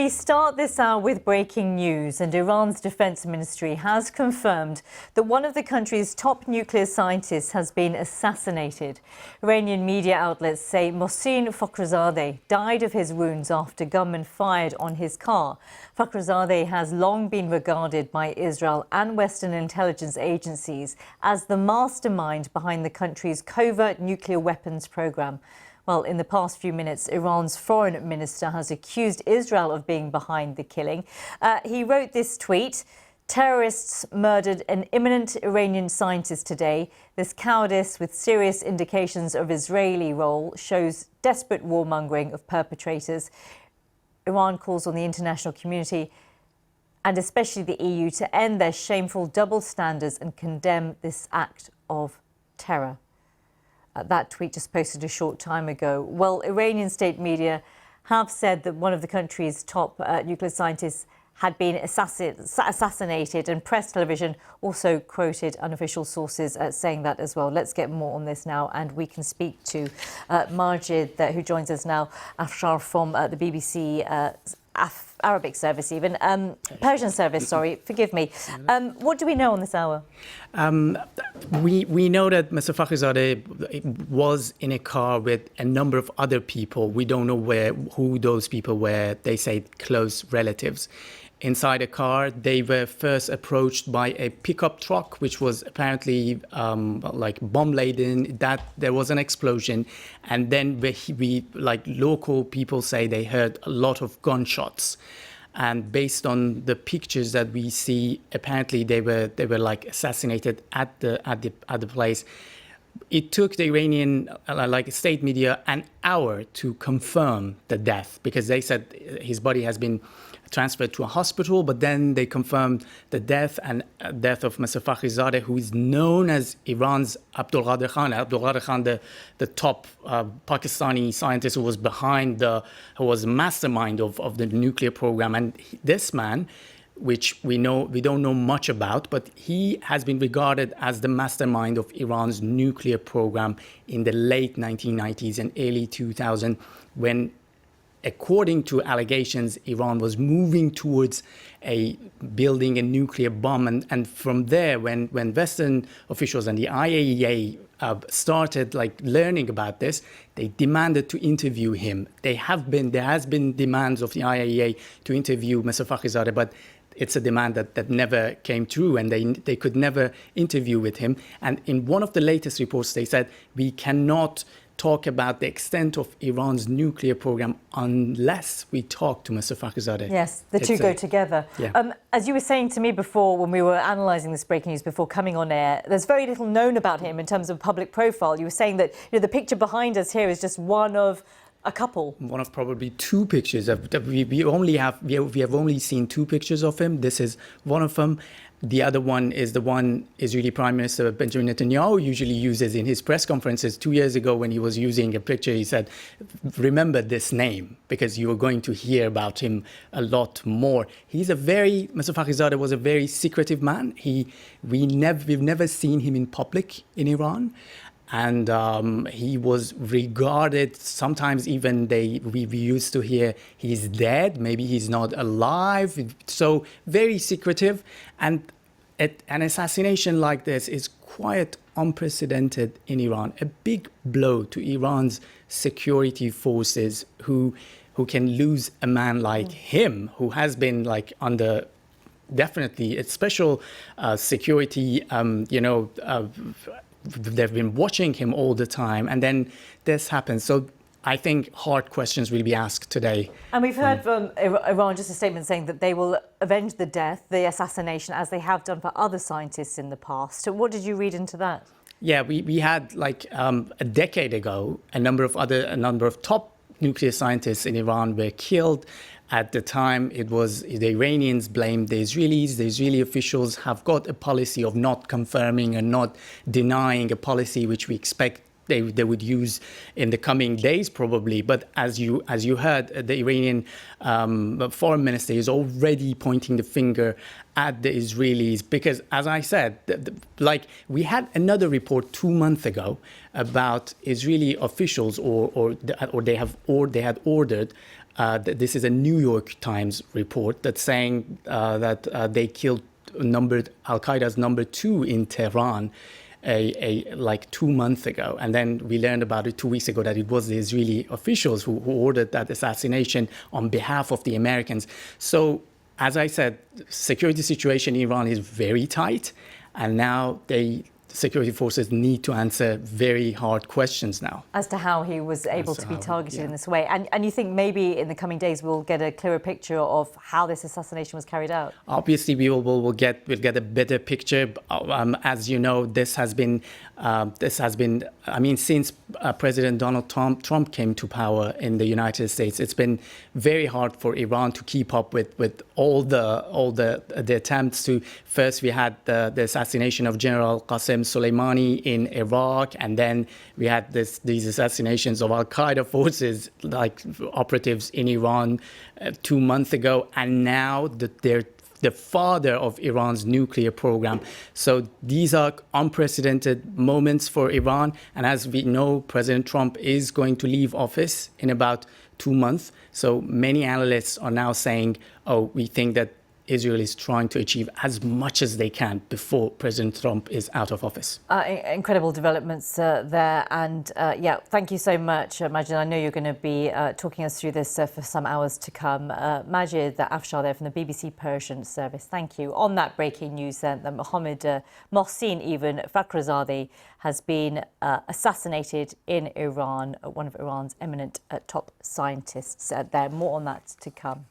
We start this hour with breaking news, and Iran's defense ministry has confirmed that one of the country's top nuclear scientists has been assassinated. Iranian media outlets say Mohsen Fakhrizadeh died of his wounds after gunmen fired on his car. Fakhrizadeh has long been regarded by Israel and Western intelligence agencies as the mastermind behind the country's covert nuclear weapons program. Well, in the past few minutes, Iran's foreign minister has accused Israel of being behind the killing. He wrote this tweet: "Terrorists murdered an eminent Iranian scientist today. This cowardice, with serious indications of Israeli role, shows desperate warmongering of perpetrators. Iran calls on the international community, and especially the EU, to end their shameful double standards and condemn this act of terror." That tweet just posted a short time ago. Well, Iranian state media have said that one of the country's top nuclear scientists had been assassinated, and press television also quoted unofficial sources saying that as well. Let's get more on this now, and we can speak to Majid, who joins us now, Absard from the BBC Arabic service, even Persian service. Sorry, forgive me. What do we know on this hour? We know that Mr. Fakhrizadeh was in a car with a number of other people. We don't know who those people were. They say close relatives. Inside a car, they were first approached by a pickup truck, which was apparently like bomb-laden. That there was an explosion, and then local people say they heard a lot of gunshots. And based on the pictures that we see, apparently they were like assassinated at the place. It took the Iranian state media an hour to confirm the death, because they said his body has been transferred to a hospital, but then they confirmed the death of Mr. Fakhrizadeh, who is known as Iran's Abdulqadir Khan, the top Pakistani scientist who was behind who was mastermind of the nuclear program. And this man, which we don't know much about, but he has been regarded as the mastermind of Iran's nuclear program in the late 1990s and early 2000s, when, according to allegations, Iran was moving towards building a nuclear bomb. And from there, when Western officials and the IAEA started learning about this, they demanded to interview him. There has been demands of the IAEA to interview Mr. Fakhrizadeh, but it's a demand that never came true, and they could never interview with him. And in one of the latest reports, they said, we cannot talk about the extent of Iran's nuclear program unless we talk to Mr. Fakhrizadeh. Yes, the two go together. Yeah. As you were saying to me before, when we were analysing this breaking news before coming on air, there's very little known about him in terms of public profile. You were saying that the picture behind us here is just one of a couple. One of probably two pictures. We have only seen two pictures of him. This is one of them. The other one is the one Israeli Prime Minister Benjamin Netanyahu usually uses in his press conferences. 2 years ago, when he was using a picture, he said, remember this name, because you are going to hear about him a lot more. Mr. Fakhrizadeh was a very secretive man. We've never seen him in public in Iran. And he was regarded, sometimes even we used to hear he's dead, maybe he's not alive. So very secretive. And an assassination like this is quite unprecedented in Iran. A big blow to Iran's security forces, who can lose a man like him, who has been under definitely a special security, they've been watching him all the time, and then this happens. So I think hard questions will be asked today. And we've heard from Iran just a statement saying that they will avenge the assassination, as they have done for other scientists in the past. So what did you read into that? Yeah, we had a decade ago, a number of top nuclear scientists in Iran were killed. At the time, it was the Iranians blamed the Israelis. The Israeli officials have got a policy of not confirming and not denying, a policy which we expect they would use in the coming days, probably. But as you heard, the Iranian foreign minister is already pointing the finger at the Israelis, because, as I said, we had another report 2 months ago about Israeli officials, or they had ordered This is a New York Times report that's saying that they killed Al-Qaeda's number 2 in Tehran like 2 months ago. And then we learned about it 2 weeks ago that it was the Israeli officials who ordered that assassination on behalf of the Americans. So, as I said, security situation in Iran is very tight. And now security forces need to answer very hard questions now. As to how he was able to be targeted in this way. And you think maybe in the coming days we'll get a clearer picture of how this assassination was carried out? Obviously, we'll get a better picture. As you know, this has been, since President Donald Trump came to power in the United States, it's been very hard for Iran to keep up with all the attempts to. First, we had the assassination of General Qasem Soleimani in Iraq, and then we had these assassinations of Al-Qaeda forces, like operatives in Iran 2 months ago, and now they're the father of Iran's nuclear program. So these are unprecedented moments for Iran, and as we know, President Trump is going to leave office in about 2 months. So many analysts are now saying, oh, we think that Israel is trying to achieve as much as they can before President Trump is out of office. Incredible developments there. And yeah, thank you so much, Majid. I know you're going to be talking us through this for some hours to come. Majid Afshar there from the BBC Persian Service. Thank you. On that breaking news then, that Mohsen Fakhrizadeh has been assassinated in Iran, one of Iran's eminent top scientists there. More on that to come.